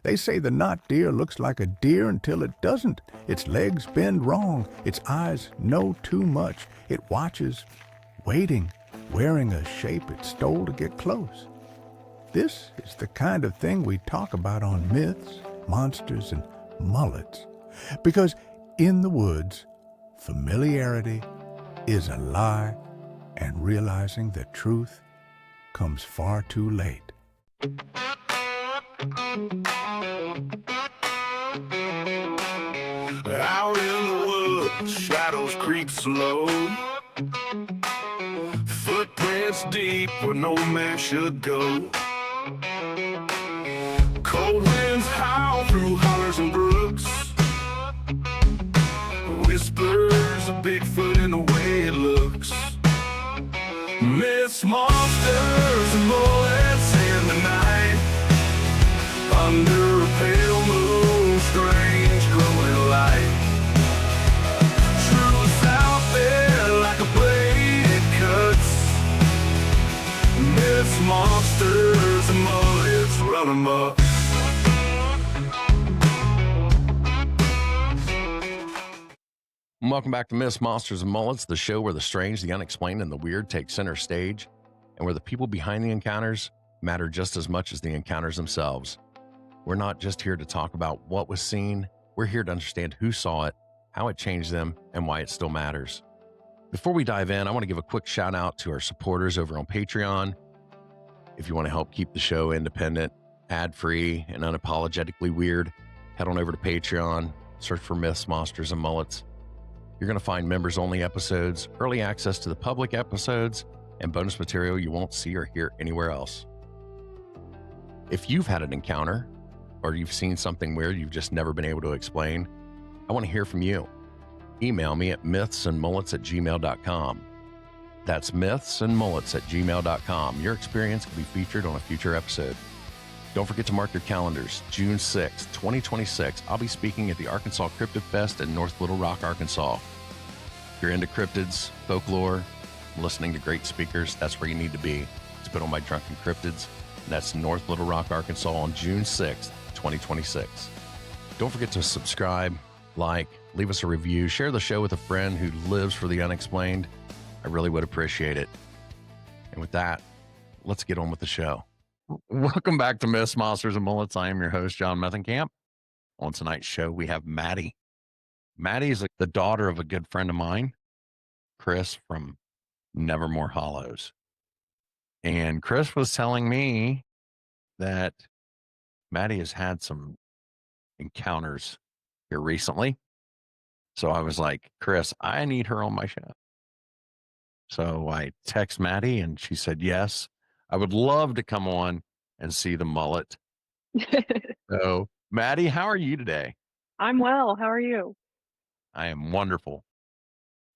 They say the knot deer looks like a deer until it doesn't. Its legs bend wrong. Its eyes know too much. It watches, waiting, wearing a shape it stole to get close. This is the kind of thing we talk about on Myths, Monsters, and Mullets. Because in the woods, familiarity is a lie, and realizing the truth comes far too late. Out in the woods, shadows creep slow. Footprints deep where no man should go. Cold winds howl through hollers and brooks. Whispers of Bigfoot in the way it looks. Myths, monsters, and bullets in the night. Under a pale moon, strange glowing light. Truth out there like a blade it cuts. Myths, monsters, and bullets run amok. Welcome back to Myths, Monsters, and Mullets, the show where the strange, the unexplained, and the weird take center stage, and where the people behind the encounters matter just as much as the encounters themselves. We're not just here to talk about what was seen, we're here to understand who saw it, how it changed them, and why it still matters. Before we dive in, I want to give a quick shout out to our supporters over on Patreon. If you want to help keep the show independent, ad-free, and unapologetically weird, head on over to Patreon, search for Myths, Monsters, and Mullets. You're going to find members-only episodes, early access to the public episodes, and bonus material you won't see or hear anywhere else. If you've had an encounter, or you've seen something weird you've just never been able to explain, I want to hear from you. Email me at mythsandmullets@gmail.com. That's mythsandmullets@gmail.com. Your experience can be featured on a future episode. Don't forget to mark your calendars. June 6th, 2026, I'll be speaking at the Arkansas Cryptid Fest in North Little Rock, Arkansas. If you're into cryptids, folklore, listening to great speakers, that's where you need to be. It's put on by Drunken Cryptids. And that's North Little Rock, Arkansas on June 6th, 2026. Don't forget to subscribe, like, leave us a review, share the show with a friend who lives for the unexplained. I really would appreciate it. And with that, let's get on with the show. Welcome back to Myths, Monsters, and Mullets. I am your host, John Methenkamp. On tonight's show, we have Maddie. Maddie is the daughter of a good friend of mine, Chris from Nevermore Hollows. And Chris was telling me that Maddie has had some encounters here recently. So I was like, Chris, I need her on my show. So I text Maddie and she said, yes, I would love to come on and see the mullet. So Maddie, how are you today? I'm well. How are you? I am wonderful.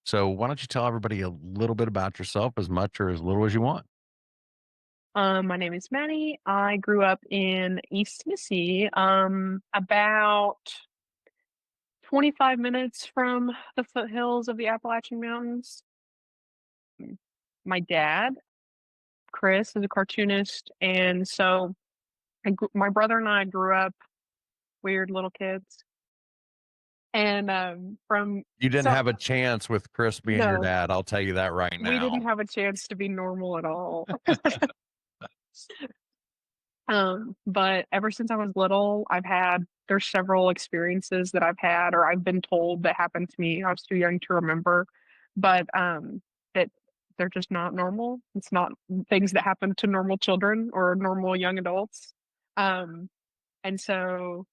So why don't you tell everybody a little bit about yourself, as much or as little as you want? My name is Maddie. I grew up in East Tennessee, about 25 minutes from the foothills of the Appalachian Mountains. My dad, Chris, is a cartoonist, and so my brother and I grew up weird little kids. And you didn't have a chance with Chris being your dad. I'll tell you that right now. We didn't have a chance to be normal at all. But ever since I was little, there's several experiences that I've had, or I've been told that happened to me. I was too young to remember, but that they're just not normal. It's not things that happen to normal children or normal young adults. And so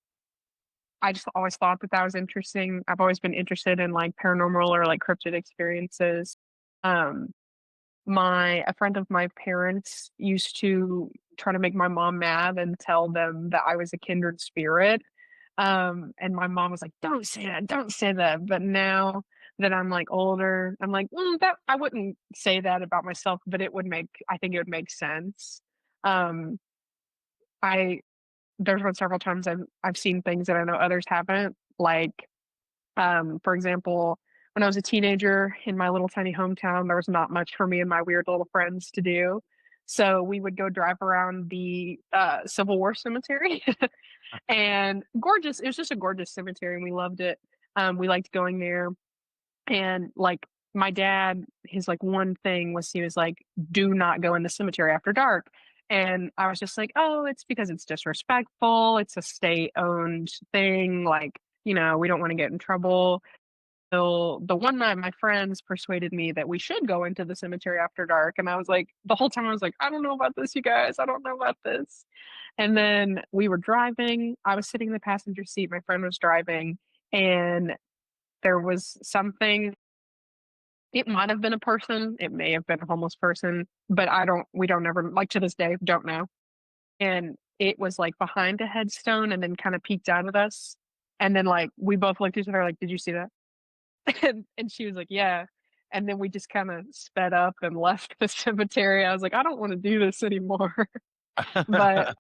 I just always thought that was interesting. I've always been interested in like paranormal or like cryptid experiences. A friend of my parents used to try to make my mom mad and tell them that I was a kindred spirit. And my mom was like, don't say that. But now that I'm like older, I'm like, that I wouldn't say that about myself, but I think it would make sense. There's been several times I've seen things that I know others haven't. Like, for example, when I was a teenager in my little tiny hometown, there was not much for me and my weird little friends to do. So we would go drive around the Civil War cemetery And gorgeous. It was just a gorgeous cemetery, and we loved it. We liked going there, and like my dad, his like one thing was he was like, "Do not go in the cemetery after dark." And I was just like, "Oh, it's because it's disrespectful. It's a state-owned thing. Like, we don't want to get in trouble." So the one night my friends persuaded me that we should go into the cemetery after dark. And I was like, the whole time I was like, I don't know about this, you guys. I don't know about this. And then we were driving. I was sitting in the passenger seat. My friend was driving. And there was something. It might have been a person. It may have been a homeless person. But we don't ever, like to this day, don't know. And it was like behind a headstone and then kind of peeked out at us. And then like we both looked at each other like, did you see that? And she was like, "Yeah." And then we just kinda sped up and left the cemetery. I was like, "I don't wanna do this anymore." But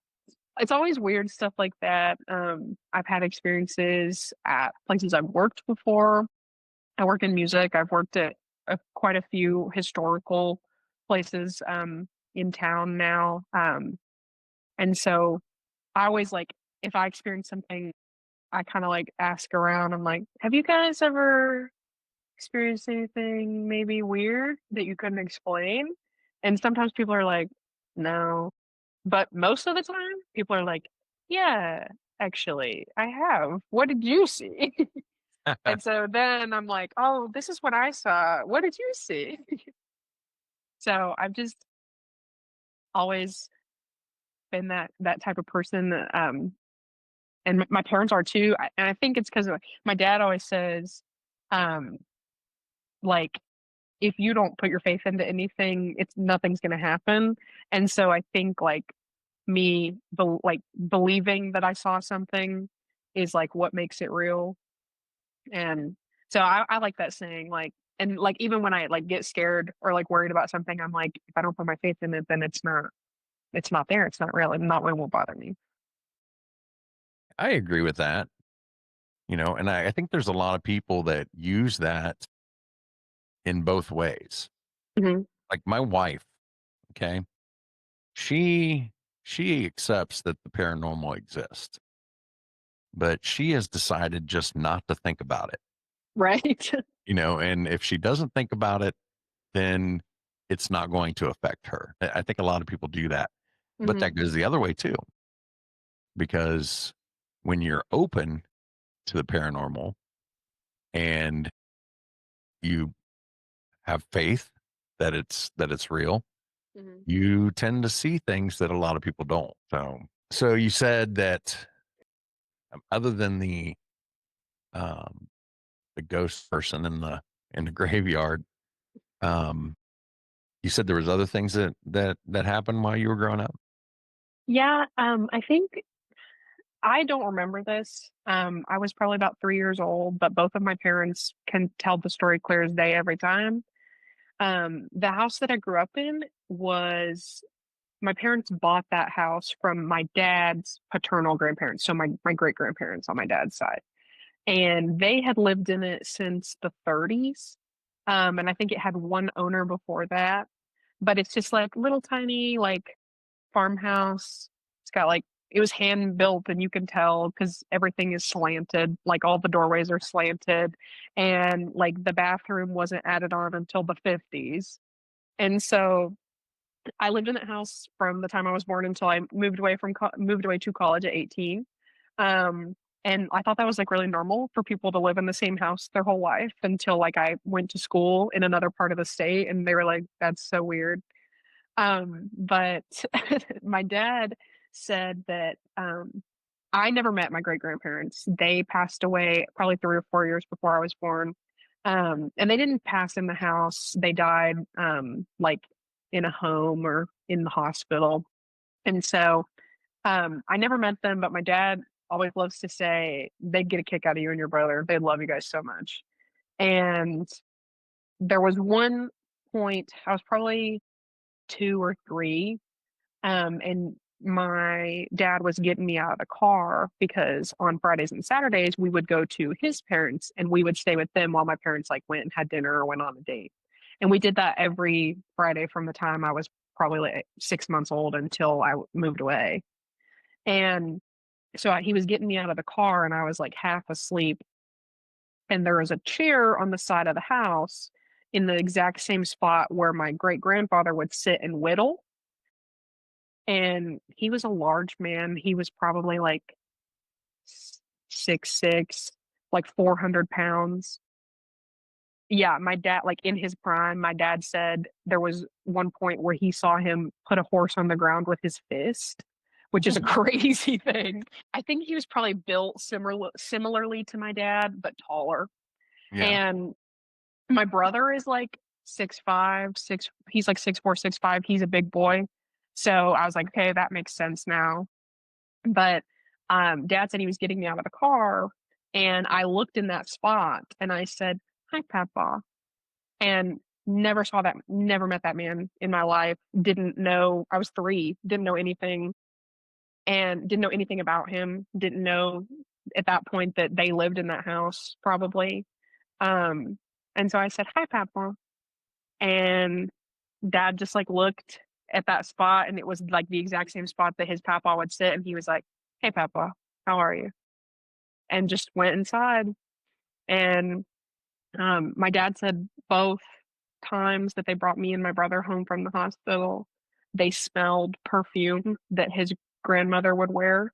it's always weird stuff like that. I've had experiences at places I've worked before. I work in music. I've worked at, quite a few historical places, in town now, and so I always, like, if I experience something, I kinda, like, ask around. I'm like, "Have you guys ever experienced anything maybe weird that you couldn't explain?" And sometimes people are like, "No." But most of the time, people are like, "Yeah, actually, I have. What did you see?" And so then I'm like, "Oh, this is what I saw. What did you see?" So I've just always been that type of person, and my parents are too. And I think it's because my dad always says, um, like, if you don't put your faith into anything, it's nothing's gonna happen. And so I think like believing that I saw something is like what makes it real. And so I like that saying, like, and like even when I like get scared or like worried about something, I'm like, if I don't put my faith in it, then it's not there. It's not real. And not it won't bother me. I agree with that, and I think there's a lot of people that use that in both ways. Hmm. Like my wife, okay, she accepts that the paranormal exists, but she has decided just not to think about it, Right. and if she doesn't think about it, then it's not going to affect her. I think a lot of people do that, but Hmm. that goes the other way too, because when you're open to the paranormal and you have faith that it's real, Hmm. you tend to see things that a lot of people don't. So you said that other than um, the ghost person in the graveyard, um, you said there was other things that happened while you were growing up. Yeah. I think I don't remember this. I was probably about 3 years old, but both of my parents can tell the story clear as day every time. The house that I grew up in was my parents bought that house from my dad's paternal grandparents, so my great grandparents on my dad's side, and they had lived in it since the 30s. And I think it had one owner before that, but it's just like little tiny like farmhouse. It's got like it was hand built, and you can tell because everything is slanted, like all the doorways are slanted, and like the bathroom wasn't added on until the 50s. And so I lived in that house from the time I was born until I moved away to college at 18. Um, and I thought that was like really normal for people to live in the same house their whole life until like I went to school in another part of the state, and they were like, "That's so weird." But my dad said that I never met my great grandparents. They passed away probably 3 or 4 years before I was born. And they didn't pass in the house. They died like in a home or in the hospital. And so I never met them, but my dad always loves to say they'd get a kick out of you and your brother. They love you guys so much. And there was one point, I was probably 2 or 3, and my dad was getting me out of the car because on Fridays and Saturdays we would go to his parents and we would stay with them while my parents like went and had dinner or went on a date. And we did that every Friday from the time I was probably like 6 months old until moved away. And So he was getting me out of the car and I was like half asleep. And there was a chair on the side of the house in the exact same spot where my great grandfather would sit and whittle. And he was a large man. He was probably like 6'6", like 400 pounds. Yeah, my dad, like in his prime, my dad said there was one point where he saw him put a horse on the ground with his fist, which is a crazy thing. I think he was probably built similarly to my dad, but taller. Yeah. And my brother is like 6'5", he's like 6'4", 6'5". He's a big boy. So I was like, okay, that makes sense now. But dad said he was getting me out of the car and I looked in that spot and I said, "Hi, Papa." And never met that man in my life. Didn't know, I was 3, didn't know anything, and didn't know anything about him. Didn't know at that point that they lived in that house probably. Um, and so I said, "Hi, Papa." And dad just like looked at that spot and it was like the exact same spot that his papa would sit and he was like, "Hey, Papa, how are you?" And just went inside. And my dad said both times that they brought me and my brother home from the hospital, they smelled perfume that his grandmother would wear.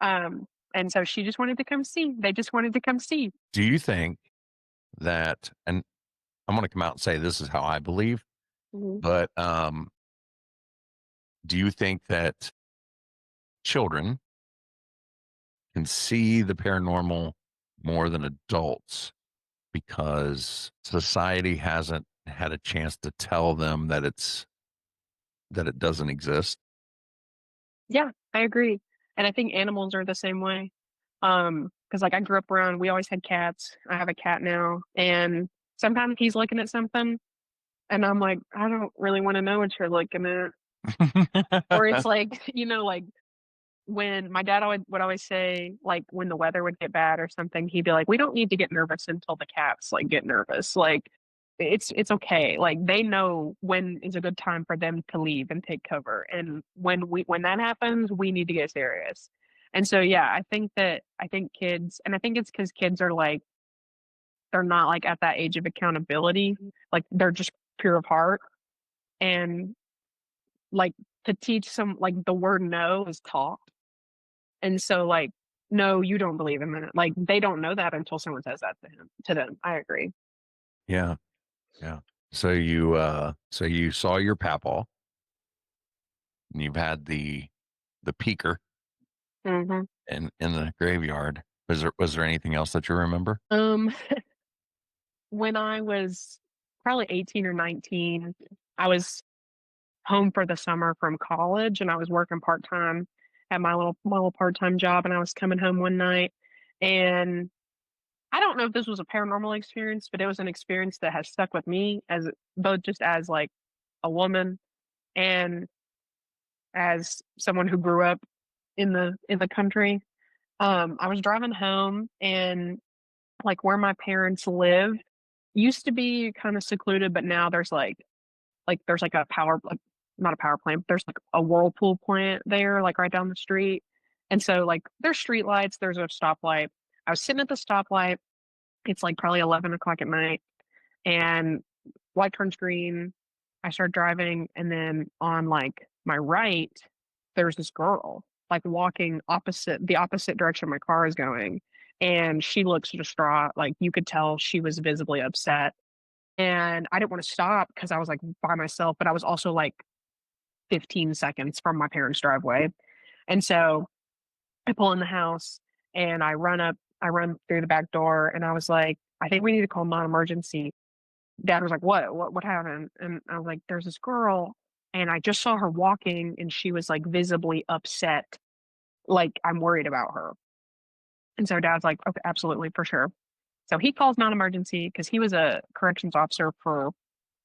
Um, and so she just wanted to come see. They just wanted to come see. Do you think that, and I'm going to come out and say this is how I believe, Mhm. but do you think that children can see the paranormal more than adults because society hasn't had a chance to tell them that it doesn't exist? Yeah, I agree. And I think animals are the same way. Because like I grew up around, we always had cats. I have a cat now, and sometimes he's looking at something, and I'm like, I don't really want to know what you're looking at. Or it's like, like when my dad would always say, like when the weather would get bad or something, he'd be like, "We don't need to get nervous until the cats like get nervous. Like it's okay. Like they know when is a good time for them to leave and take cover. And when that happens, we need to get serious." And so yeah, I think kids, and I think it's because kids are like they're not like at that age of accountability. Like they're just pure of heart. And like to teach some like the word no is taught. And so, like, no, you don't believe in that. Like, they don't know that until someone says that to them. I agree. Yeah, yeah. So you saw your papaw, and you've had the peeker Mhm. in the graveyard. Was there anything else that you remember? Um, when I was probably 18 or 19, I was home for the summer from college and I was working part-time at my little part-time job, and I was coming home one night, and I don't know if this was a paranormal experience, but it was an experience that has stuck with me as both just as like a woman and as someone who grew up in the country. I was driving home and like where my parents live used to be kind of secluded, but now there's like a power like not a power plant, but there's like a whirlpool plant there, like right down the street. And so like there's street lights, there's a stoplight. I was sitting at the stoplight. It's like probably 11 o'clock at night, and light turns green. I start driving, and then on like my right, there's this girl like walking the opposite direction my car is going, and she looks distraught. Like you could tell she was visibly upset, and I didn't want to stop because I was like by myself, but I was also like 15 seconds from my parents' driveway, and so I pull in the house and I run up. I run through the back door, and I was like, "I think we need to call non-emergency." Dad was like, What happened?" And I was like, "There's this girl, and I just saw her walking, and she was like visibly upset. Like I'm worried about her." And so Dad's like, "Okay, absolutely, for sure." So he calls non-emergency because he was a corrections officer for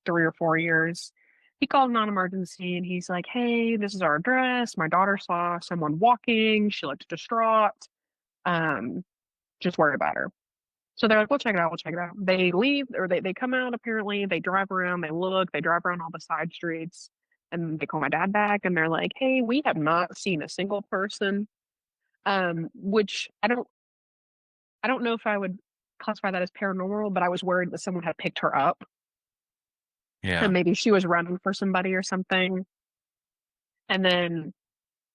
3 or 4 years. He called non-emergency and he's like, "Hey, this is our address. My daughter saw someone walking. She looked distraught. Um, just worried about her." So they're like, "We'll check it out. We'll check it out." They leave or they come out apparently. They drive around, they look, they drive around all the side streets, and they call my dad back and they're like, "Hey, we have not seen a single person. which I don't know if I would classify that as paranormal, but I was worried that someone had picked her up Yeah. and maybe she was running for somebody or something. And then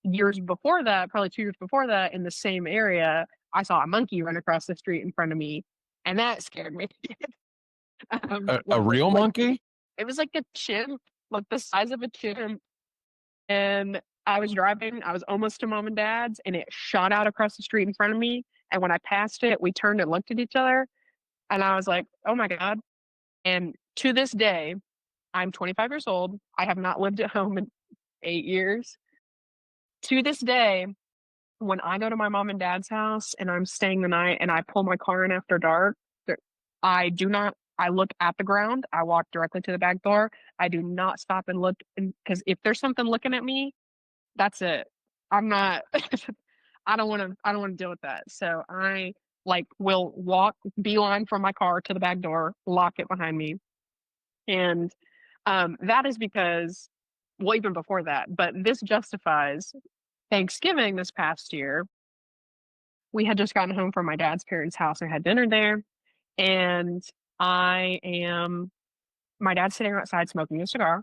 years before that, probably 2 years before that, in the same area, I saw a monkey run across the street in front of me, and that scared me. A real Like monkey? it was like a chimp, like the size of a chimp. And I was driving, I was almost to mom and dad's, and it shot out across the street in front of me. And when I passed it, we turned and looked at each other, and I was like, oh my God. And to this day, I'm 25 years old. I have not lived at home in 8 years. To this day, when I go to my mom and dad's house and I'm staying the night and I pull my car in after dark, I do not, I look at the ground. I walk directly to the back door. I do not stop and look, because if there's something looking at me, that's it. I'm not, I don't want to deal with that. So I like will walk beeline from my car to the back door, lock it behind me. And that is because, well, even before that, but this justifies Thanksgiving this past year. We had just gotten home from my dad's parents' house and had dinner there. And I am, my dad's sitting outside smoking a cigar.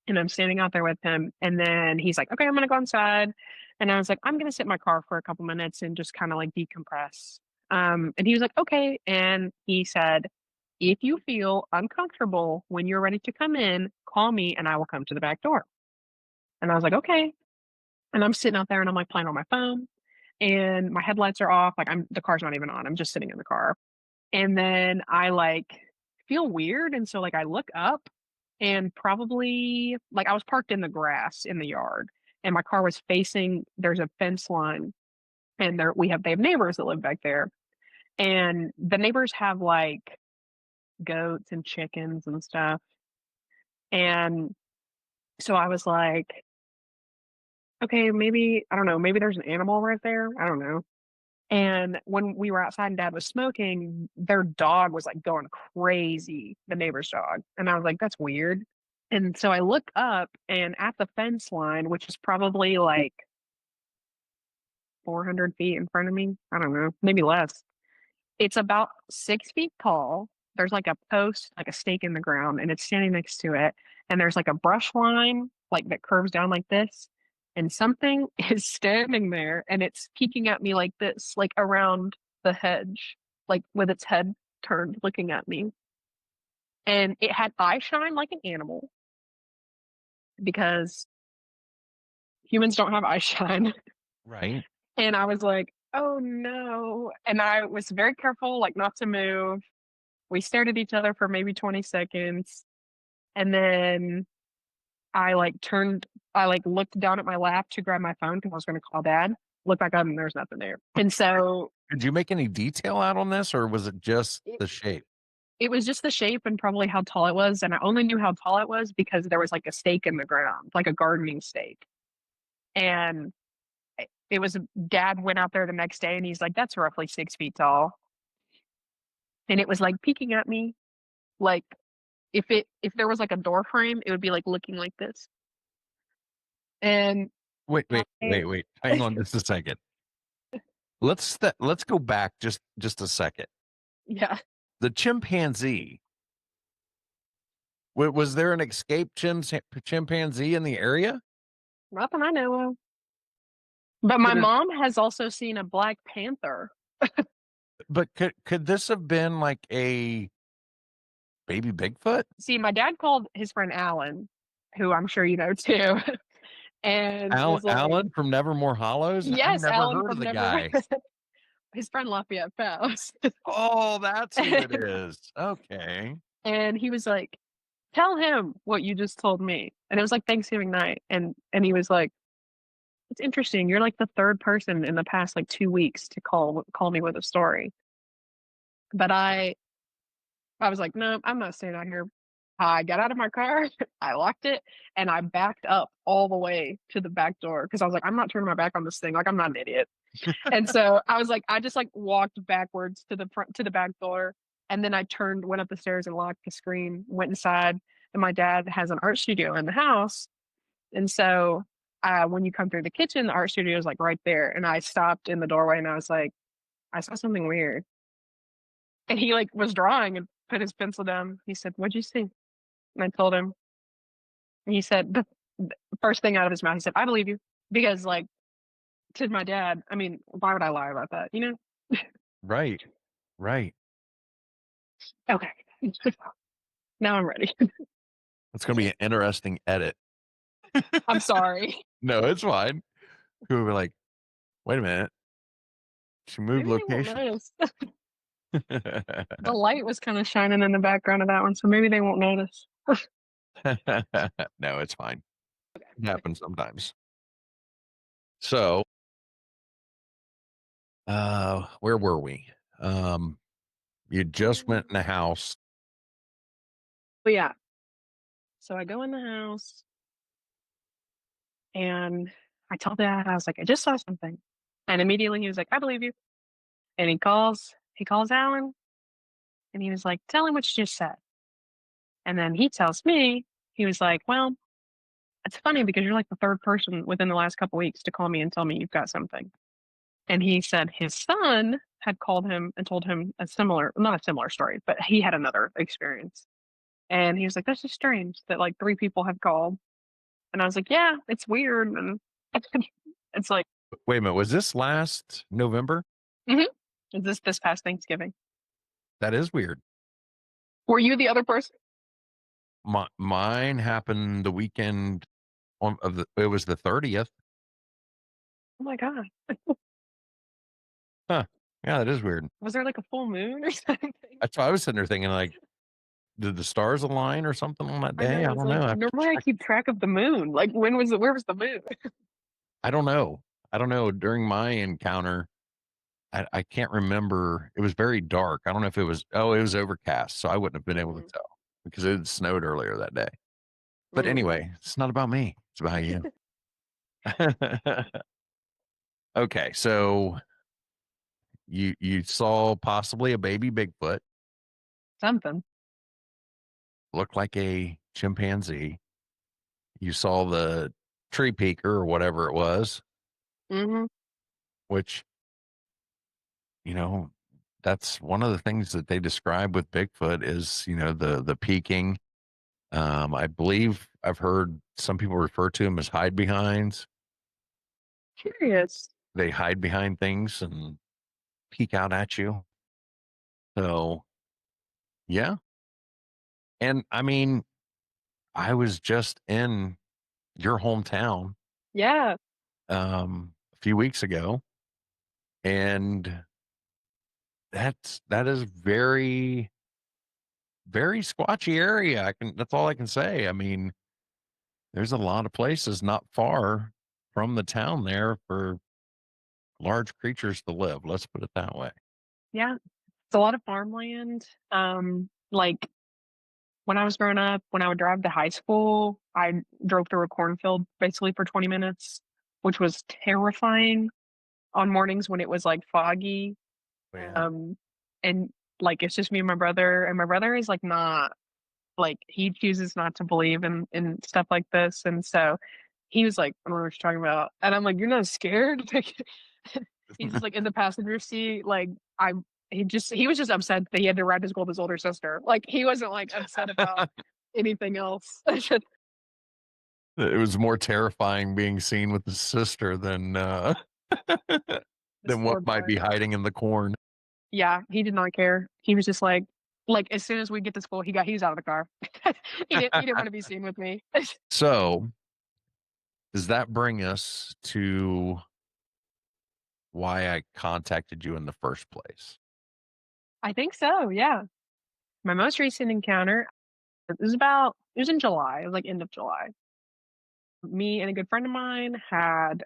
And I'm standing out there with him. And then he's like, okay, I'm going to go inside. And I was like, I'm going to sit in my car for a couple minutes and just kind of like decompress. And he was like, okay. And he said, if you feel uncomfortable when you're ready to come in, call me and I will come to the back door. And I was like, okay. And I'm sitting out there and I'm like playing on my phone and my headlights are off. Like the car's not even on. I'm just sitting in the car. And then I like feel weird. And so like I look up and probably like I was parked in the grass in the yard and my car was facing, there's a fence line and they have neighbors that live back there. And the neighbors have like goats and chickens and stuff. And so I was like, okay, maybe, I don't know, maybe there's an animal right there. I don't know. And when we were outside and dad was smoking, their dog was like going crazy, the neighbor's dog. And I was like, that's weird. And so I look up and at the fence line, which is probably like 400 feet in front of me, I don't know, maybe less. It's about 6 feet tall. There's like a post, like a stake in the ground, and it's standing next to it. And there's like a brush line, like that curves down like this. And something is standing there and it's peeking at me like this, like around the hedge, like with its head turned looking at me. And it had eye shine like an animal because humans don't have eye shine. Right. And I was like, oh no. And I was very careful, like not to move. We stared at each other for maybe 20 seconds. And then I like looked down at my lap to grab my phone because I was going to call dad. Look back up and there's nothing there. And so Did you make any detail out on this or was it just the shape? it was just the shape and probably how tall it was. And I only knew how tall it was because there was like a stake in the ground, like a gardening stake. And it was dad went out there the next day and he's like, that's roughly 6 feet tall. And it was like peeking at me. Like if there was like a door frame, it would be like looking like this. And Wait. Hang on just a second. Let's go back just a second. Yeah. The chimpanzee. Was there an escaped chimpanzee in the area? Nothing I know of. But my But mom has also seen a black panther. But could this have been like a baby Bigfoot? See, my dad called his friend Alan, who I'm sure you know too. And was like, Alan from Nevermore Hollows? I've yes, never Alan heard of from the guy. his friend Lafayette Faust. Oh, that's who it is. Okay. And he was like, tell him what you just told me. And it was like Thanksgiving night. And he was like, it's interesting. You're like the third person in the past like 2 weeks to call me with a story. But I was like, no, I'm not staying out here. I got out of my car, I locked it, and I backed up all the way to the back door because I was like, I'm not turning my back on this thing. Like, I'm not an idiot. And so I was like, I just like walked backwards to the back door, and then I went up the stairs and locked the screen, went inside, and my dad has an art studio in the house. And so when you come through the kitchen, the art studio is like right there. And I stopped in the doorway and I was like, I saw something weird. And he like was drawing and put his pencil down. He said, "What'd you see?" And I told him. And he said the first thing out of his mouth, he said, "I believe you." Because like to my dad, I mean, why would I lie about that? You know? Right. Right. Okay. Now I'm ready. It's going to be an interesting edit. I'm sorry. No, it's fine. People will be like, wait a minute. She moved Maybe they won't location. notice. The light was kind of shining in the background of that one, so maybe they won't notice. No, it's fine. It happens sometimes. So, where were we? You just went in the house. But yeah. So I go in the house and I tell dad, I was like, I just saw something. And immediately he was like, I believe you. And he calls Alan and he was like, tell him what you just said. And then he tells me, he was like, well, it's funny because you're like the third person within the last couple weeks to call me and tell me you've got something. And he said his son had called him and told him a similar, not a similar story, but he had another experience. And he was like, that's just strange that like three people have called. And I was like, yeah, it's weird. And it's like, Wait a minute. Was this last November? mhm. Is this past Thanksgiving? That is weird. Were you the other person? Mine happened the weekend it was the 30th. Oh my God. Huh. Yeah, that is weird. Was there like a full moon or something? That's why I was sitting there thinking, like, did the stars align or something on that I day? know. I It's don't like know. I have to normally I check. keep track of the moon. Like where was the moon? I don't know. I don't know. During my encounter, I can't remember. It was very dark. I don't know if it was, it was overcast. So I wouldn't have been able to Mm, tell because it had snowed earlier that day. But mm. anyway, it's not about me. It's about you. Okay. So you saw possibly a baby Bigfoot, Something. looked like a chimpanzee. You saw the tree peaker or whatever it was, Hmm. which, you know, that's one of the things that they describe with Bigfoot is, the peaking. I believe I've heard some people refer to them as hide behinds. Curious. They hide behind things and peek out at you. So, yeah. And I mean, I was just in your hometown Yeah. a few weeks ago, and that is very, very squatchy area. That's all I can say. I mean, there's a lot of places not far from the town there for large creatures to live. Let's put it that way. Yeah. It's a lot of farmland. Like when I was growing up, when I would drive to high school, I drove through a cornfield basically for 20 minutes, which was terrifying on mornings when it was like foggy. Yeah. Um, and like it's just me and my brother, and my brother is like not like he chooses not to believe in stuff like this, and so he was like, "I don't know what you're talking about," and I'm like, "You're not scared?" Like, he's just like in the passenger seat, like I. He was just upset that he had to ride to school with his older sister. Like he wasn't like upset about anything else. It was more terrifying being seen with the sister than This than what poor might boy. be hiding in the corn. Yeah, he did not care. He was just like as soon as we get to school, he was out of the car. He didn't want to be seen with me. So, does that bring us to why I contacted you in the first place? I think so, yeah. My most recent encounter, it was in July, it was like end of July. Me and a good friend of mine had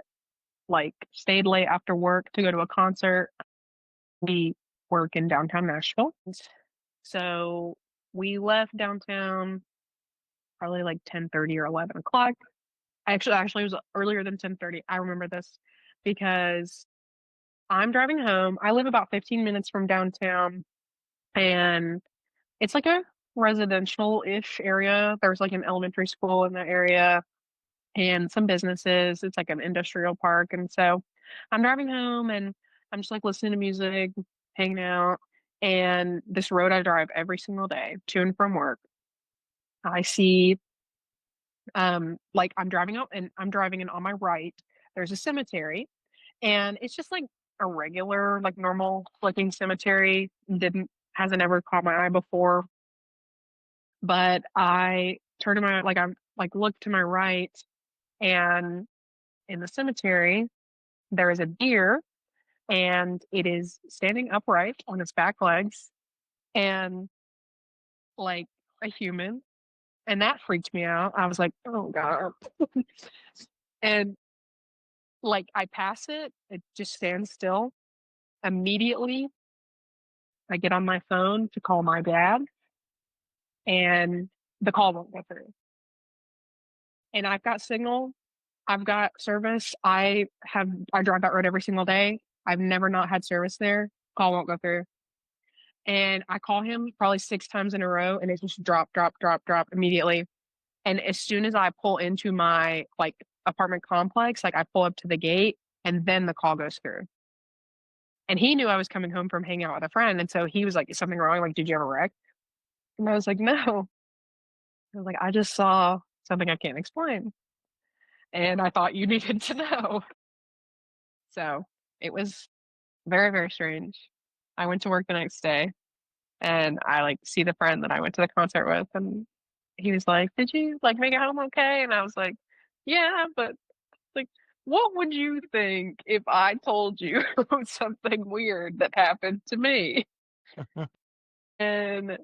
like stayed late after work to go to a concert. We work in downtown Nashville. So we left downtown probably like 10:30 or 11 o'clock. Actually, it was earlier than 10:30. I remember this because I'm driving home. I live about 15 minutes from downtown, and it's like a residential-ish area. There's like an elementary school in the area, and some businesses. It's like an industrial park. And so I'm driving home and I'm just like listening to music, hanging out. And this road I drive every single day to and from work, I see like I'm driving out and I'm driving and on my right, there's a cemetery and it's just like a regular, like normal looking cemetery. Didn't hasn't ever caught my eye before. But I turn to my like I'm like look to my right and in the cemetery there is a deer and it is standing upright on its back legs and like a human. And that freaked me out. I was like, oh God. And like I pass it, it just stands still. Immediately I get on my phone to call my dad and the call won't go through. And I've got signal, I've got service. I drive that road every single day. I've never not had service there. Call won't go through. And I call him probably 6 times in a row and it just drop, drop, drop, drop immediately. And as soon as I pull into my like apartment complex, like I pull up to the gate and then the call goes through. And he knew I was coming home from hanging out with a friend. And so he was like, is something wrong? Like, did you have a wreck? And I was like, no. I was like, I just saw something I can't explain. And I thought you needed to know. So it was very, very strange. I went to work the next day and I like see the friend that I went to the concert with and he was like, did you like make it home okay? And I was like, yeah, but like, what would you think if I told you something weird that happened to me? And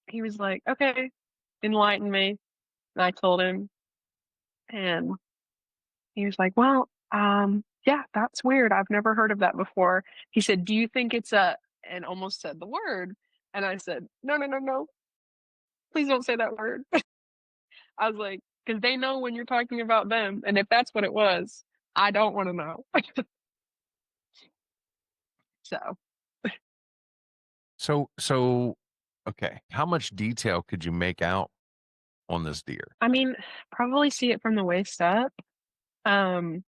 he was like, okay, enlighten me. And I told him, and he was like, well, yeah, that's weird. I've never heard of that before. He said, do you think it's a, and almost said the word. And I said, no, no, no, no, please don't say that word. I was like, because they know when you're talking about them. And if that's what it was, I don't want to know. So, So, okay. How much detail could you make out on this deer? I mean, probably see it from the waist up. Um,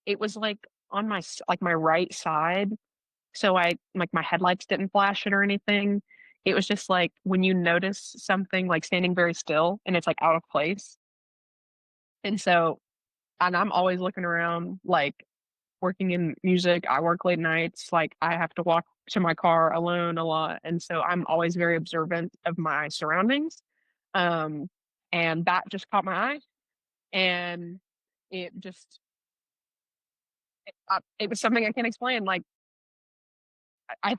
it was like on like my right side. So I like my headlights didn't flash it or anything. It was just like when you notice something like standing very still and it's like out of place. And so, and I'm always looking around, like working in music, I work late nights, like I have to walk to my car alone a lot. And so I'm always very observant of my surroundings. Um, and that just caught my eye and it just, it was something I can't explain. Like I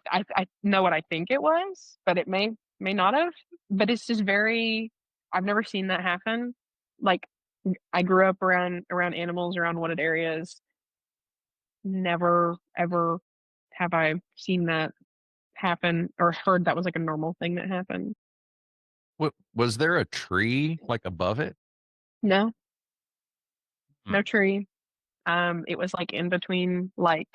know what I think it was, but it may not have. But it's just very. I've never seen that happen. Like I grew up around animals, around wooded areas. Never ever have I seen that happen or heard that was like a normal thing that happened. What was there a tree like above it? No, Hmm. no tree. It was like in between like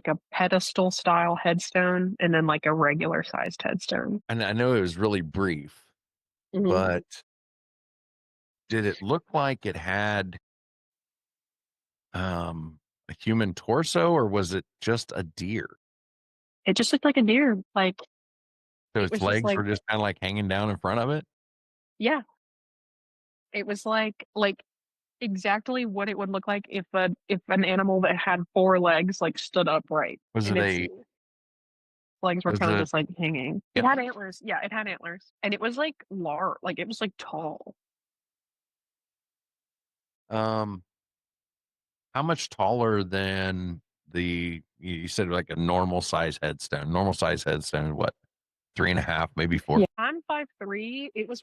a pedestal style headstone and then like a regular sized headstone. And I know it was really brief, Mhm. but did it look like it had a human torso or was it just a deer? It just looked like a deer. Like So it its was just legs like were just kind of like hanging down in front of it? yeah, it was like exactly what it would look like if an animal that had 4 legs, like, stood upright, Was and it its a legs were was kinda it just, like, hanging. It had antlers? antlers. Yeah, it had antlers, and it was, like, like, it was, like, tall. Um how much taller than you said like a normal size headstone? Normal size headstone, what, 3.5, maybe 4? Yeah. I'm 5'3", it was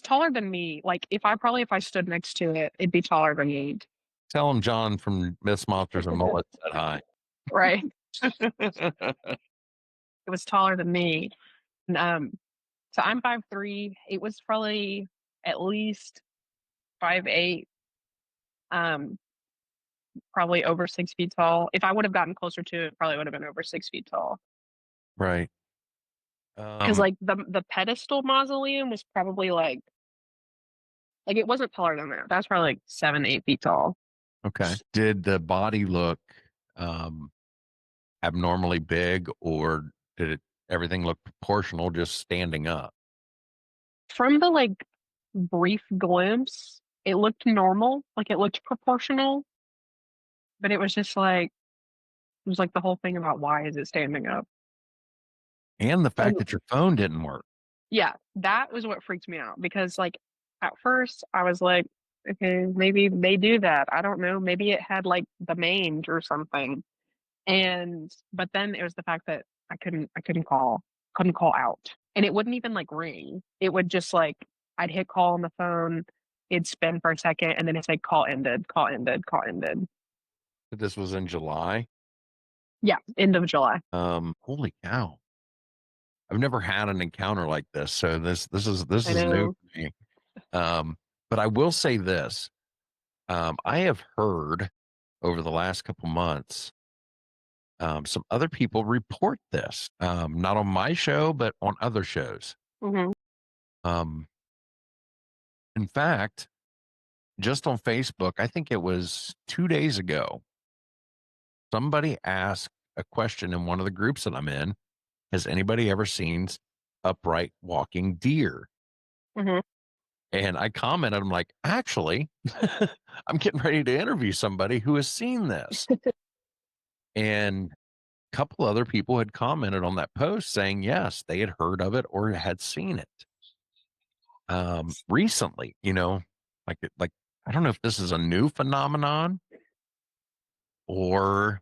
taller than me, like, if I stood next to it, it'd be taller than me. Tell him John from Myths, Monsters, and Mullets said hi. Right? It was taller than me, and, so I'm 5'3", it was probably at least 5'8", um, probably over 6 feet tall. If I would have gotten closer to it, probably would have been over 6 feet tall. Right. Because Um, like the pedestal mausoleum was probably like Like, it wasn't taller than that. That's probably like 7, 8 feet tall. Okay. Did the body look um, abnormally big, or did everything look proportional just standing up? From the like brief glimpse, it looked normal, like it looked proportional, but it was just like it was like the whole thing about why is it standing up? And the And fact that your phone didn't work. yeah, that was what freaked me out because like at first I was like, okay, maybe they do that. I don't know. Maybe it had like the mange or something. And but then it was the fact that I couldn't call out. And it wouldn't even like ring. It would just like I'd hit call on the phone, it'd spin for a second, and then it'd say call ended, call ended, call ended. This was in July. Yeah, end of July. Holy cow. I've never had an encounter like this, so this I is new know. to me. But I will say this: I have heard over the last couple months some other people report this, not on my show, but on other shows. Hmm. Um, in fact, just on Facebook, I think it was 2 days ago, somebody asked a question in one of the groups that I'm in. Has anybody ever seen upright walking deer? Hmm. And I commented, I'm like, actually, I'm getting ready to interview somebody who has seen this. And a couple other people had commented on that post saying, yes, they had heard of it or had seen it recently, like, I don't know if this is a new phenomenon or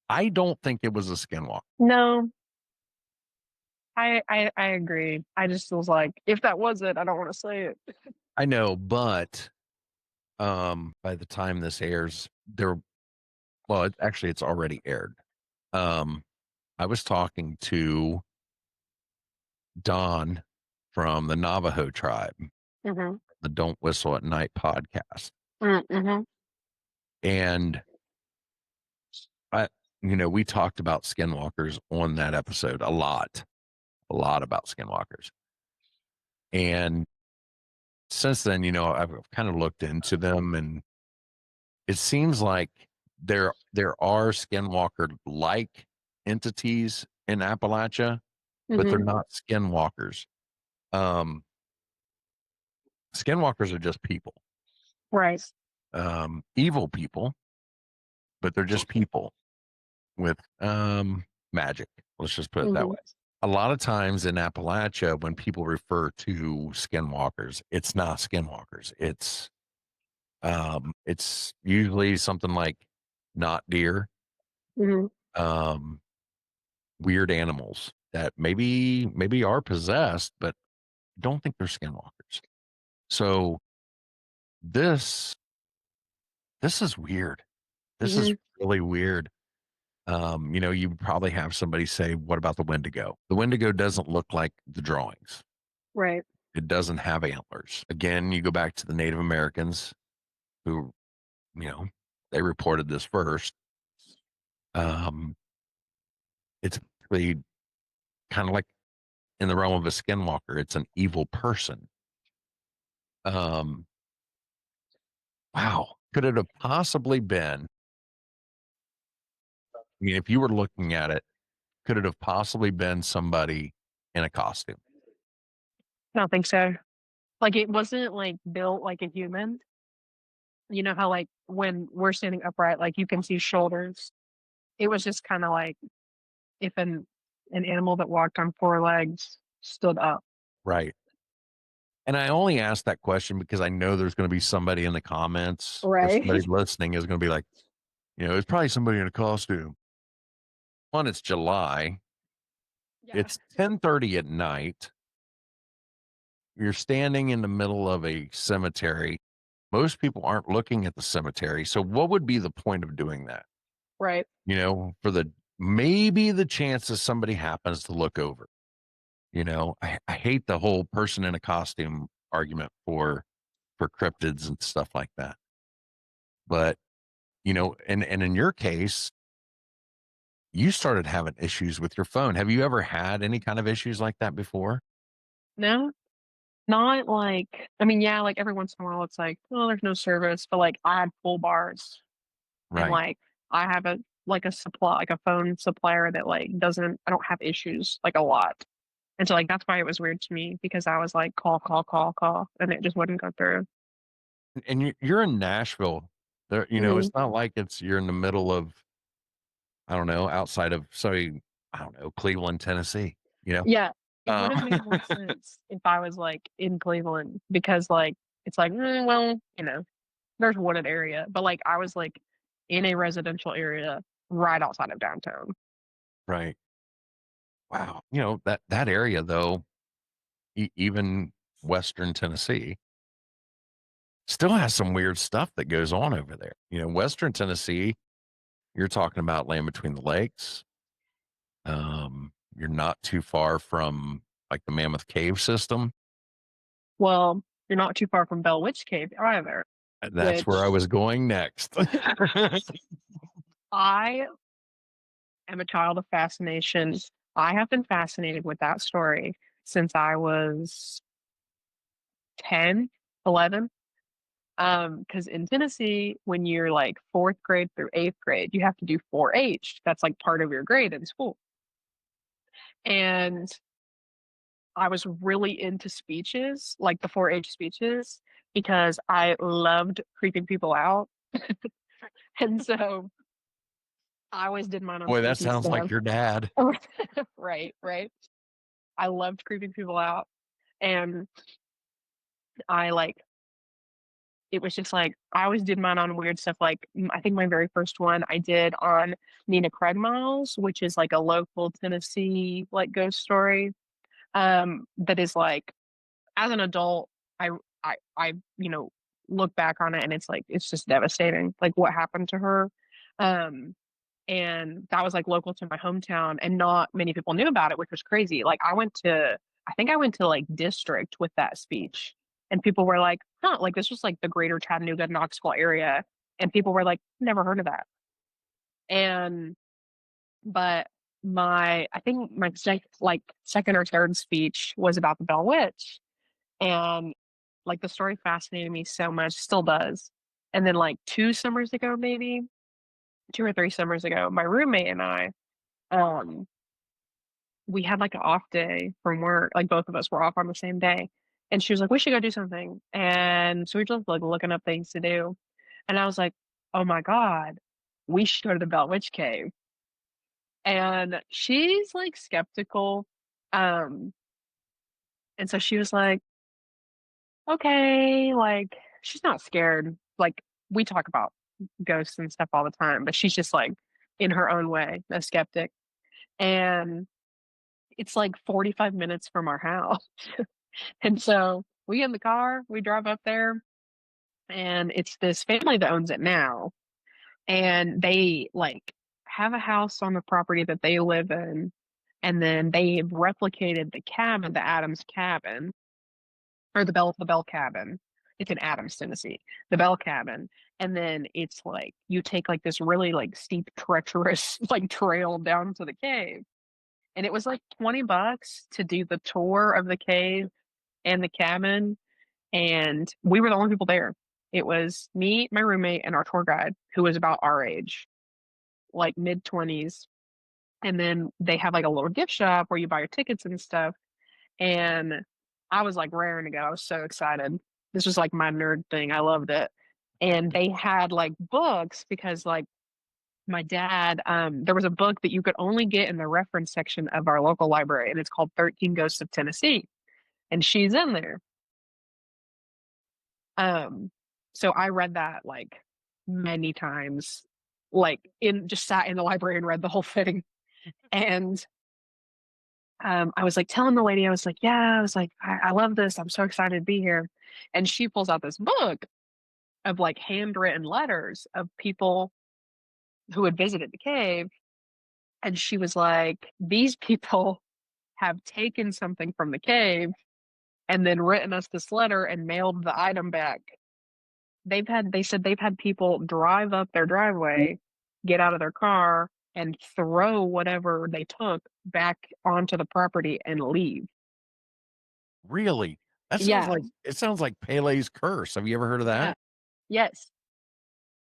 I don't think it was a skinwalker. No, I agree. I just was like, if that was it, I don't want to say it. I know, but by the time this airs, it's already aired. Um, I was talking to Don from the Navajo tribe, Hmm. the Don't Whistle at Night podcast. Hmm. And I, we talked about skinwalkers on that episode a lot about skinwalkers. And since then, I've kind of looked into them, and it seems like there are skinwalker like entities in Appalachia, but they're Hmm. not skinwalkers. Um, Skinwalkers are just people, Right. evil people, but they're just people with magic. Let's just put it that Hmm. way. A lot of times in Appalachia, when people refer to skinwalkers, it's not skinwalkers. It's usually something like not deer, Hmm. um, weird animals that maybe are possessed, but don't think they're skinwalkers. So this this is weird. This is Hmm. really weird. You probably have somebody say, "What about the Wendigo?" The Wendigo doesn't look like the drawings. Right. It doesn't have antlers. Again, you go back to the Native Americans who, you know, they reported this first. Um, it's really kind of like in the realm of a skinwalker. It's an evil person. Um, wow. Could it have possibly been? I mean, if you were looking at it, could it have possibly been somebody in a costume? I don't think so. Like it wasn't like built like a human. You know how like when we're standing upright, like you can see shoulders. It was just kind of like if an animal that walked on four legs stood up. Right. And I only asked that question because I know there's going to be somebody in the comments or somebody Right. listening is going to be like, it's probably somebody in a costume. One, it's July. Yeah. It's 10:30 at night. You're standing in the middle of a cemetery. Most people aren't looking at the cemetery. So what would be the point of doing that? Right. For the maybe the chances somebody happens to look over. I hate the whole person in a costume argument for cryptids and stuff like that. But and in your case, you started having issues with your phone. Have you ever had any kind of issues like that before? No. Not like, I mean, yeah, like every once in a while it's like, "Oh, there's no service," but, like, I had full bars and, Right. like, I have a phone supplier that, like, doesn't I don't have issues, like, a lot. And so, like, that's why it was weird to me because I was like, "Call, call, call, call," and it just wouldn't go through. And you're in Nashville. There, Mhm. it's not like you're in the middle of, I don't know, outside of, say, I don't know, Cleveland, Tennessee, you know? Yeah, it would Uh, have made more sense if I was, like, in Cleveland because, like, it's like, well, there's wooded area, but, like, I was, like, in a residential area right outside of downtown. right. Wow. That area though, even Western Tennessee still has some weird stuff that goes on over there. Western Tennessee, you're talking about land between the lakes. You're not too far from like the Mammoth Cave system. Well, you're not too far from Bell Witch Cave either, That's where I which was going next. I am a child of fascination. I have been fascinated with that story since I was 10, 11. Because in Tennessee, when you're like 4th grade through 8th grade, you have to do 4-H. That's like part of your grade in school. And I was really into speeches, like the 4-H speeches, because I loved creeping people out. And so I always did mine on Boy, that spooky sounds like stuff. your dad. Right, right. I loved creeping people out. And I like it was just like I always did mine on weird stuff. Like I think my very first one I did on Nina Craig Miles, which is like a local Tennessee like ghost story. That is like as an adult, I I look back on it and it's like it's just devastating. Like what happened to her. Um and that was like local to my hometown and not many people knew about it, which was crazy. Like I think I went to like district with that speech and people were like, huh, like this was like the greater Chattanooga Knoxville area and people were like, never heard of that. And but I think my second or third speech was about the Bell Witch and like the story fascinated me so much, still does. And then like 2 summers ago, maybe 2 or 3 summers ago, my roommate and I um we had like an off day from work, like both of us were off on the same day. And she was like, we should go do something. And so we just like looking up things to do. And I was like, oh my God, we should go to the Bell Witch Cave. And she's like skeptical. Um, and so she was like, okay, like she's not scared. Like we talk about ghosts and stuff all the time, but she's just like in her own way, a skeptic. And it's like 45 minutes from our house. And so we get in the car, we drive up there, and it's this family that owns it now. And they like have a house on the property that they live in. And then they've replicated the cabin, the Adams cabin, or the Bell cabin. It's in Adams, Tennessee, the Bell cabin. And then it's like you take like this really like steep, treacherous like trail down to the cave. And it was like $20 to do the tour of the cave and the cabin, and we were the only people there. It was me, my roommate, and our tour guide, who was about our age, like mid-20s. And then they have like a little gift shop where you buy your tickets and stuff. And I was like raring to go. I was so excited. This was like my nerd thing. I loved it. And they had like books because like my dad, there was a book that you could only get in the reference section of our local library, and it's called 13 Ghosts of Tennessee. And she's in there. Um, so I read that, like, many times, like, in just sat in the library and read the whole thing, and, I was, like, telling the lady, I was like, "Yeah," I was like, I love this, I'm so excited to be here," and she pulls out this book of, like, handwritten letters of people who had visited the cave, and she was like, "These people have taken something from the cave and then written us this letter and mailed the item back." They said they've had people drive up their driveway, get out of their car, and throw whatever they took back onto the property and leave. Really? Yeah, It sounds like Pele's curse. Have you ever heard of yeah, that? yes.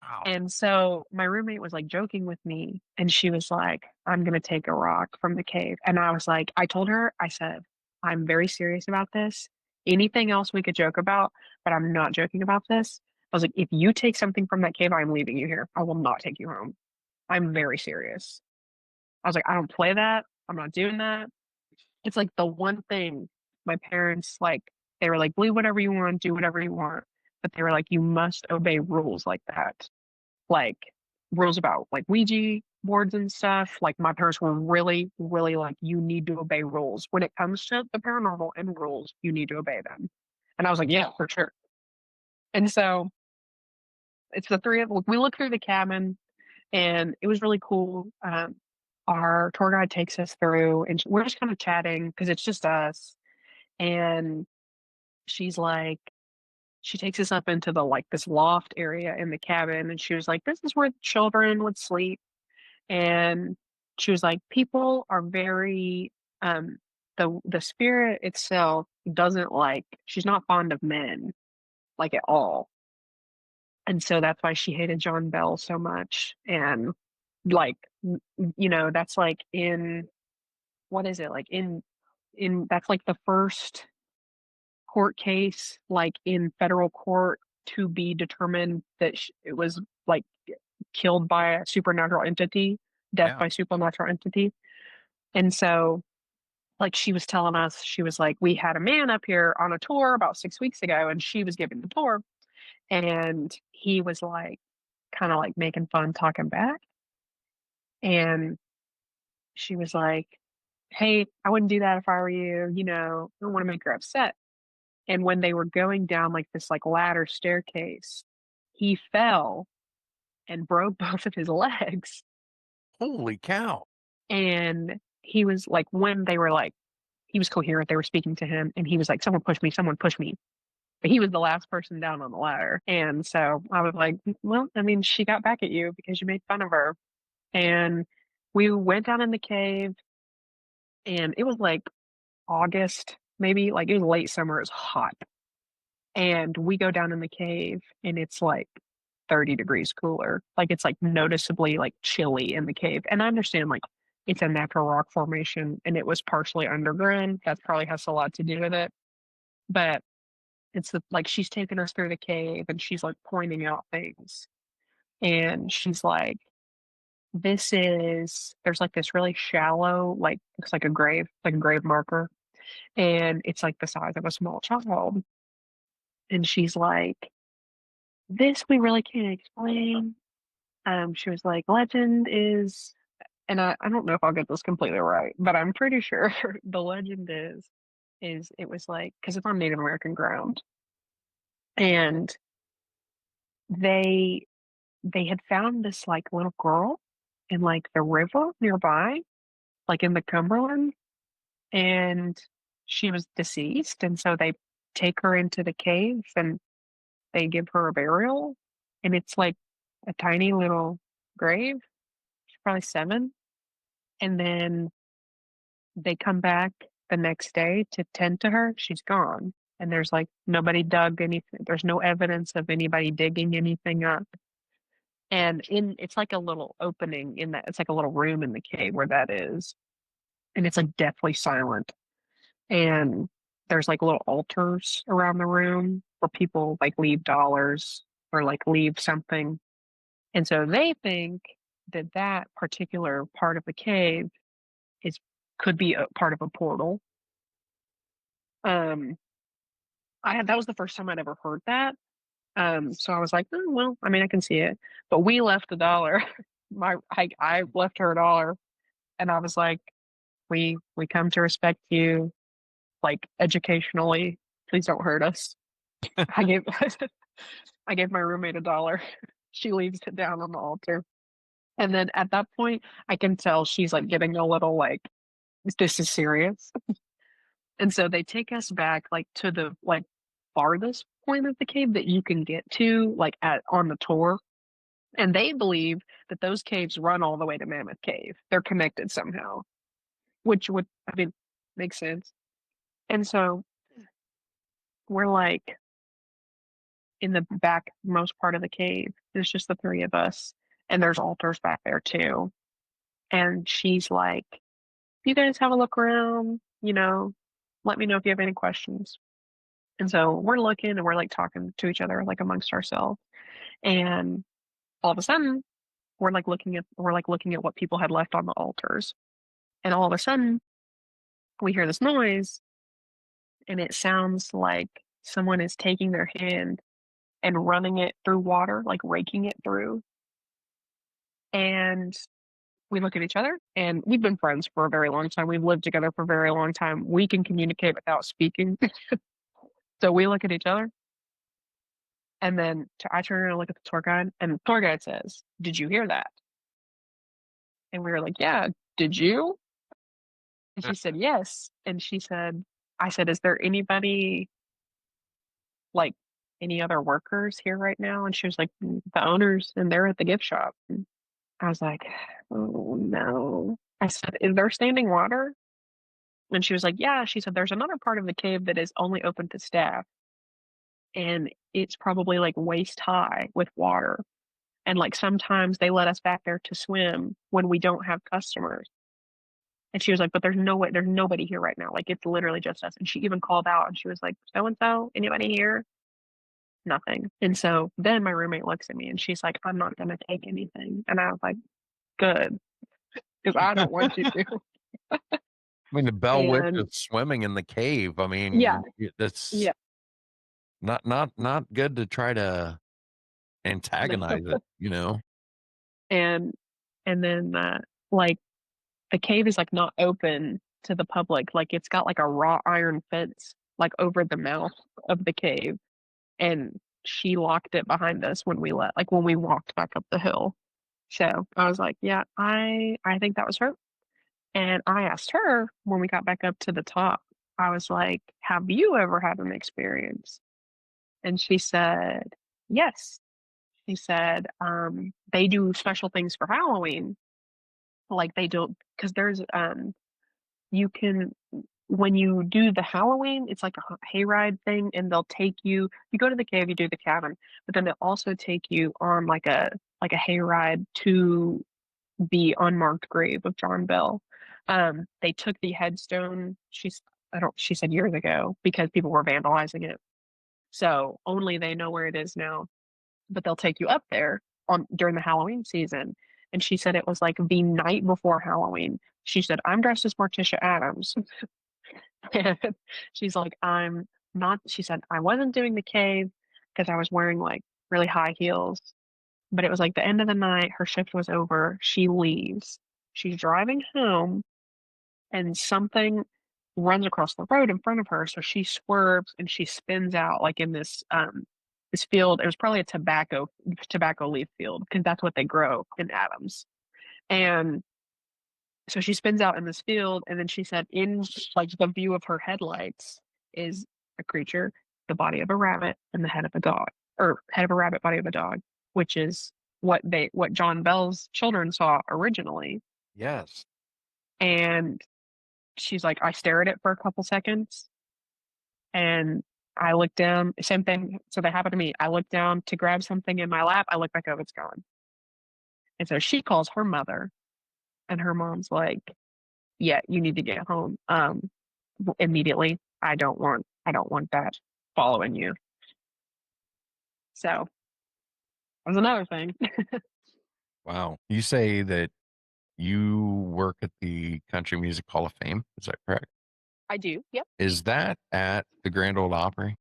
Wow. And so my roommate was like joking with me, and she was like, I'm going to take a rock from the cave. And I was like, I told her, I said, I'm very serious about this. Anything else we could joke about, but I'm not joking about this. I was like, if you take something from that cave, I'm leaving you here. I will not take you home. I'm very serious. I was like, I don't play that. I'm not doing that. It's like the one thing my parents like, they were like, believe whatever you want, do whatever you want. But they were like, you must obey rules like that, like rules about like Ouija boards and stuff. Like my parents were really, really like, you need to obey rules. When it comes to the paranormal and rules, you need to obey them. And I was like, yeah, for sure. And so it's the three of we look through the cabin, and it was really cool. Our tour guide takes us through, and we're just kind of chatting because it's just us. And she's like, she takes us up into the like this loft area in the cabin, and she was like, this is where the children would sleep. And she was like, people are very the spirit itself doesn't like, she's not fond of men like at all. And so that's why she hated John Bell so much. And like that's like in, what is it, like in that's like the first court case like in federal court to be determined that it was like killed by a supernatural entity, death Yeah. by supernatural entity. And so, like, she was telling us, she was like, we had a man up here on a tour about 6 weeks ago, and she was giving the tour, and he was like, kind of like making fun, talking back. And she was like, hey, I wouldn't do that if I were you, I don't want to make her upset. And when they were going down like this like ladder staircase, he fell and broke both of his legs. Holy cow. And he was like, when they were like, he was coherent, they were speaking to him, and he was like, someone push me. But he was the last person down on the ladder. And so I was like, well, I mean, she got back at you because you made fun of her. And we went down in the cave, and it was like August, maybe, like it was late summer, it was hot. And we go down in the cave, and it's like 30 degrees cooler. Like it's like noticeably like chilly in the cave. And I understand like it's a natural rock formation and it was partially underground. That probably has a lot to do with it. But it's like she's taking us through the cave, and she's like pointing out things. And she's like, there's like this really shallow, like looks like a grave marker. And it's like the size of a small child. And she's like, this we really can't explain. She was like, legend is, and I don't know if I'll get this completely right, but I'm pretty sure the legend is it was like, because it's on Native American ground, and they they had found this like little girl in like the river nearby, like in the Cumberland, and she was deceased, and so they take her into the cave and they give her a burial, and it's like a tiny little grave. She's probably 7. And then they come back the next day to tend to her. She's gone. And there's like nobody dug anything. There's no evidence of anybody digging anything up. And it's like a little opening in that, it's like a little room in the cave where that is. And it's like deathly silent. And there's like little altars around the room where people like leave dollars or like leave something. And so they think that that particular part of the cave is could be a part of a portal. Um, that was the first time I'd ever heard that. So I was like, oh, well, I mean, I can see it. But we left a dollar. I left her a dollar, and I was like, we come to respect you, like educationally. Please don't hurt us. I gave I gave my roommate a dollar. She leaves it down on the altar. And then at that point, I can tell she's like getting a little like, this is serious. And so they take us back like to the like farthest point of the cave that you can get to, like at on the tour. And they believe that those caves run all the way to Mammoth Cave. They're connected somehow, which would, I mean, make sense. And so we're like in the back most part of the cave. There's just the three of us, and there's altars back there too. And she's like, "You guys have a look around, let me know if you have any questions." And so we're looking and we're like talking to each other like amongst ourselves. And all of a sudden, we're like looking at what people had left on the altars. And all of a sudden, we hear this noise, and it sounds like someone is taking their hand and running it through water, like raking it through. And we look at each other, and we've been friends for a very long time. We've lived together for a very long time. We can communicate without speaking. So we look at each other, and then I turn around and look at the tour guide, and the tour guide says, "Did you hear that?" And we were like, "Yeah, did you?" And she said, "Yes." And I said, "Is there anybody, like, any other workers here right now?" And she was like, The owners, and they're at the gift shop." And I was like, "Oh, no." I said, "Is there standing water?" And she was like, "Yeah." She said, "There's another part of the cave that is only open to staff, and it's probably like waist high with water. And like sometimes they let us back there to swim when we don't have customers." And she was like, "But there's no way, there's nobody here right now. Like it's literally just us." And she even called out and she was like, "So and so, anybody here?" Nothing. And so then my roommate looks at me and she's like, "I'm not gonna take anything." And I was like, "Good, because I don't want you to." I mean, the Bell Witch And is swimming in the cave. I yeah, mean, that's yeah. not good to try to antagonize it, you know? And then like the cave is like not open to the public. Like it's got like a wrought iron fence like over the mouth of the cave. And she locked it behind us when we walked back up the hill. So I was like, "Yeah, I think that was her." And I asked her when we got back up to the top, I was like, "Have you ever had an experience?" And she said, "Yes." She said, they do special things for Halloween. Like they do, because there's, you can, when you do the Halloween, it's like a hayride thing, and they'll take you go to the cave, you do the cabin, but then they'll also take you on like a hayride to the unmarked grave of John Bell. They took the headstone, she said years ago because people were vandalizing it. So only they know where it is now, but they'll take you up there on during the Halloween season. And she said it was like the night before Halloween. She said, "I'm dressed as Morticia Adams." And she's like, "I'm not," she said, "I wasn't doing the cave because I was wearing like really high heels." But it was like the end of the night, her shift was over. She leaves. She's driving home, and something runs across the road in front of her. So she swerves and she spins out like in this field. It was probably a tobacco leaf field because that's what they grow in Adams. And so she spins out in this field, and then she said, in like the view of her headlights is a creature, the body of a rabbit and the head of a dog, or head of a rabbit, body of a dog, which is what John Bell's children saw originally. Yes. And she's like, "I stare at it for a couple seconds, and I look down." Same thing. So that happened to me. I look down to grab something in my lap. I look back up, it's gone. And so she calls her mother, and her mom's like, "Yeah, you need to get home immediately. I don't want that following you." So that was another thing. Wow. You say that you work at the Country Music Hall of Fame. Is that correct? I do. Yep. Is that at the Grand Ole Opry?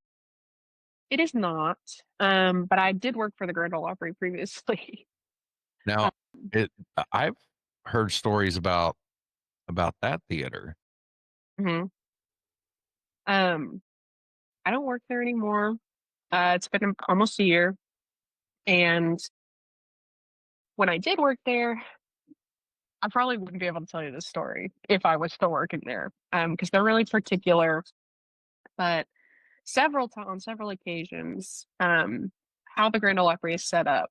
It is not. But I did work for the Grand Ole Opry previously. Now, it I've heard stories about that theater. Mhm. Um, I don't work there anymore. It's been almost a year. And when I did work there, I probably wouldn't be able to tell you this story if I was still working there, because they're really particular. But on several occasions, how the Grand Ole Opry is set up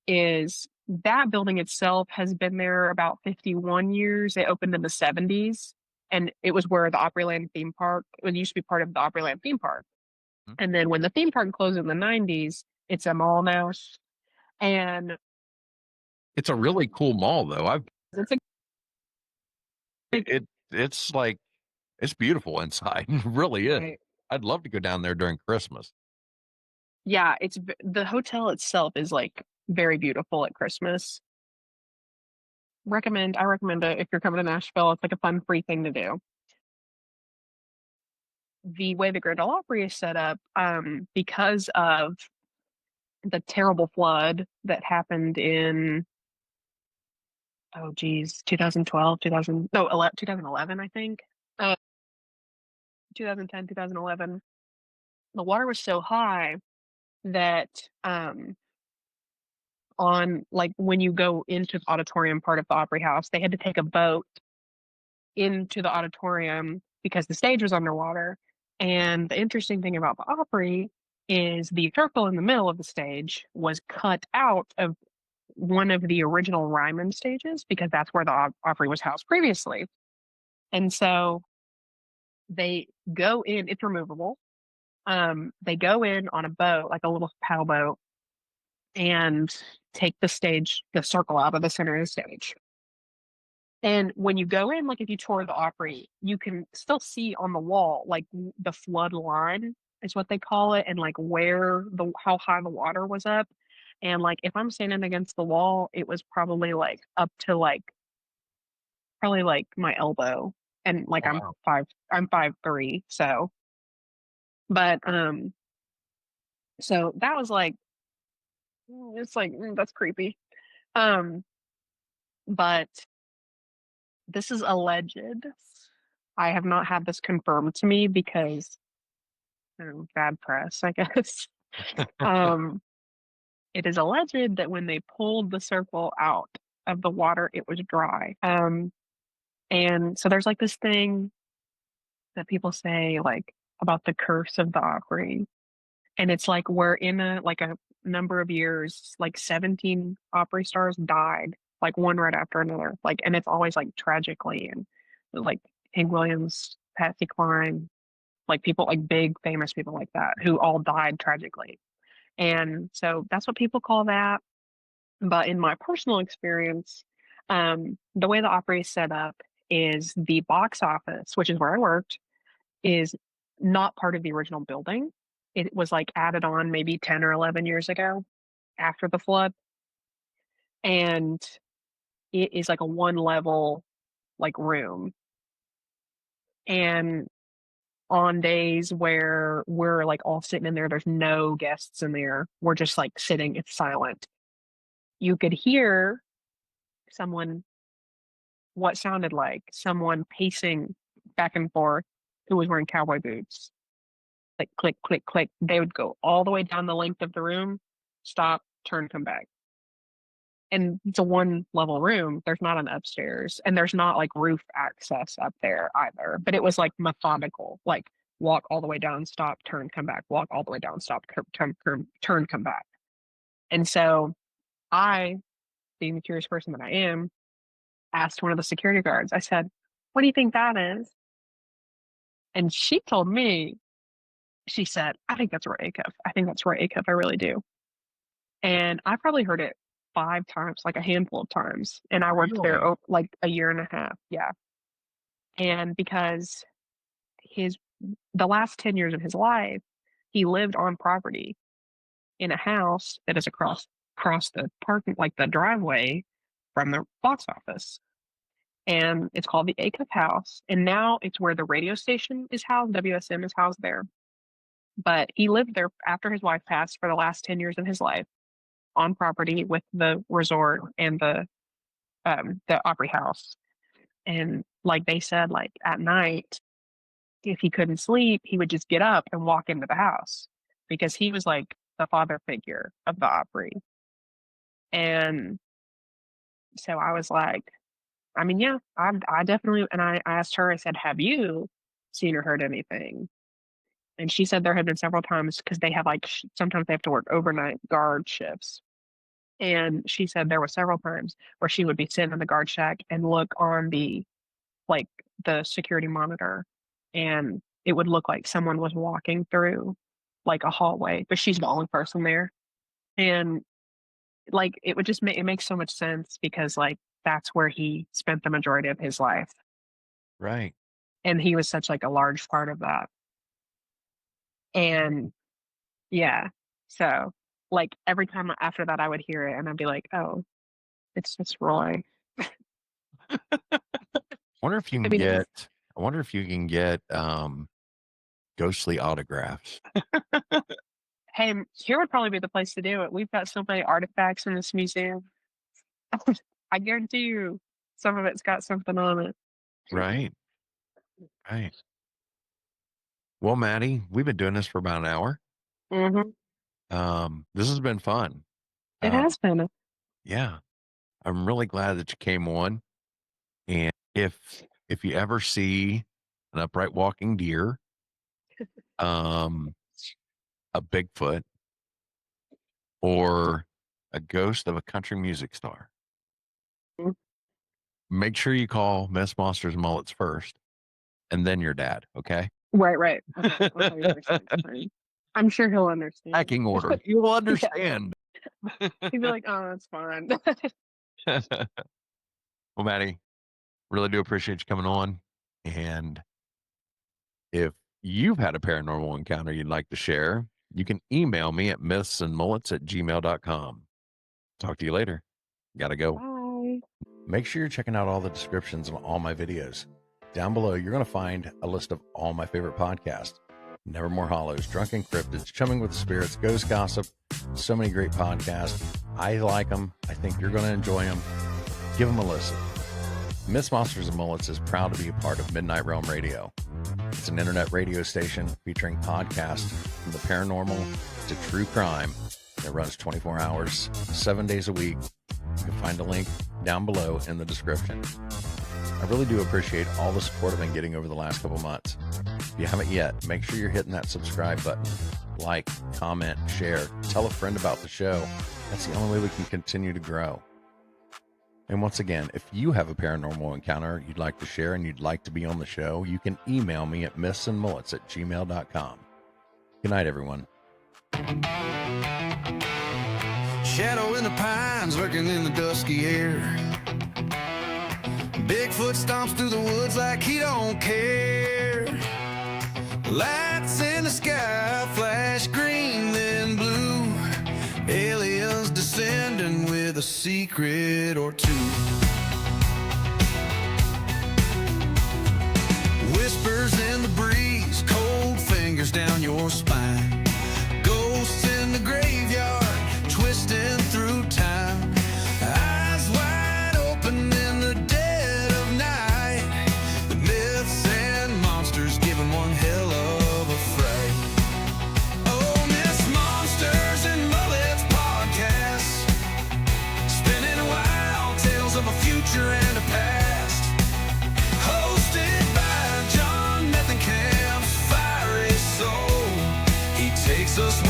is that building itself has been there about 51 years. It opened in the 70s, and it was where the Opryland theme park, it used to be part of the Opryland theme park. Mhm. And then when the theme park closed in the 90s, it's a mall now, and It's a really cool mall, though. it's a It's like it's beautiful inside. It really is. right. I'd love to go down there during Christmas. Yeah, the hotel itself is, like, very beautiful at Christmas. I recommend it if you're coming to Nashville, it's, like, a fun free thing to do. The way the Grand Ole Opry is set up, because of the terrible flood that happened in, oh geez, 2012, 2000 no, 2011, I think, uh, 2010, 2011. The water was so high that, when you go into the auditorium part of the Opry House, they had to take a boat into the auditorium because the stage was underwater. And the interesting thing about the Opry is the circle in the middle of the stage was cut out of one of the original Ryman stages because that's where the Opry was housed previously. And so they go in, it's removable. They go in on a boat, like a little paddle boat, and take the circle out of the center of the stage. And when you go in, like if you tour the Opry, you can still see on the wall, like the flood line is what they call it, and like where how high the water was up. And like if I'm standing against the wall, it was probably like up to like probably like my elbow. And like Wow. I'm 5'3", so but so that was like it's like that's creepy. Um but this is alleged. I have not had this confirmed to me because bad press, I guess. Um, it is alleged that when they pulled the circle out of the water, it was dry. And so there's like this thing that people say like about the curse of the Opry, and it's like we're in a number of years, like 17 Opry stars died, like one right after another, like, and it's always like tragically, and like Hank Williams, Patsy Cline, like people like big famous people like that who all died tragically. And so that's what people call that. But in my personal experience, the way the Opry is set up is the box office, which is where I worked, is not part of the original building. It was like added on maybe 10 or 11 years ago after the flood. And it is like a one level like room. And on days where we're like all sitting in there, there's no guests in there. We're just like sitting, it's silent. You could hear someone, what sounded like someone pacing back and forth who was wearing cowboy boots. Like click, click, click. They would go all the way down the length of the room, stop, turn, come back. And it's a one level room. There's not an upstairs and there's not like roof access up there either. But it was like methodical, like walk all the way down, stop, turn, come back, walk all the way down, stop, turn, come back. And so I, being the curious person that I am, asked one of the security guards, I said, "What do you think that is?" And she told me, she said, "I think that's Roy Acuff. I think that's Roy Acuff. I really do." And I probably heard it 5 times, like a handful of times. And I worked there Really? like a year and a half. Yeah. And because his the last 10 years of his life, he lived on property in a house that is across the parking, like the driveway from the box office. And it's called the Acuff House. And now it's where the radio station is housed. WSM is housed there. But he lived there after his wife passed for the last 10 years of his life on property with the resort and the Opry House. And like they said, like at night, if he couldn't sleep, he would just get up and walk into the house because he was like the father figure of the Opry. And so I was like, I mean, yeah, I definitely, and I asked her, I said, "Have you seen or heard anything?" And she said there had been several times because they have like, sometimes they have to work overnight guard shifts. And she said there were several times where she would be sitting in the guard shack and look on like the security monitor, and it would look like someone was walking through. like a hallway, but she's the only person there. And like it would just make it makes so much sense because like that's where he spent the majority of his life. Right. And he was such like a large part of that. And yeah. So like every time after that I would hear it and I'd be like, oh, it's just Roy. Wonder if you I can mean get. I wonder if you can get ghostly autographs. hey, here would probably be the place to do it. We've got so many artifacts in this museum. I guarantee you some of it's got something on it. Right. Right. Well, Maddie, we've been doing this for about an hour. Hmm. This has been fun. It has been. Yeah. I'm really glad that you came on. And if you ever see an upright walking deer, um, a Bigfoot, or a ghost of a country music star, Mhm. make sure you call Miss Monsters and Mullets first, and then your dad. Okay. Right, right. Okay, I'll tell you first next time. I'm sure he'll understand. Packing order. You will Yeah. understand. He'd be like, "Oh, that's fine." Well, Maddie, really do appreciate you coming on. And if you've had a paranormal encounter you'd like to share, you can email me at mythsandmullets@gmail.com. Talk to you later. Gotta go. Bye. Make sure you're checking out all the descriptions on all my videos. Down below, you're going to find a list of all my favorite podcasts. Nevermore Hollows, Drunken Cryptids, Chumming with the Spirits, Ghost Gossip. So many great podcasts. I like them. I think you're going to enjoy them. Give them a listen. Miss Monsters and Mullets is proud to be a part of Midnight Realm Radio. It's an internet radio station featuring podcasts from the paranormal to true crime. It runs 24 hours, 7 days a week. You can find a link down below in the description. I really do appreciate all the support I've been getting over the last couple months. If you haven't yet, make sure you're hitting that subscribe button. Like, comment, share, tell a friend about the show. That's the only way we can continue to grow. And once again, if you have a paranormal encounter you'd like to share and you'd like to be on the show, you can email me at mythsandmullets@gmail.com. Good night, everyone. Shadow in the pines lurking in the dusky air. Bigfoot stomps through the woods like he don't care. Lights in the sky flash green then blue. Aliens descending with a secret or two. Whispers in the breeze, cold fingers down your spine. Ghosts in the graveyard, twisting through time. Eyes wide open in the dead of night. The myths and monsters giving one hell of a fright. Oh, Miss Monsters and Mullets podcast, spinning wild tales of a future and a past. Hosted by John Methenkamp's fiery soul. He takes us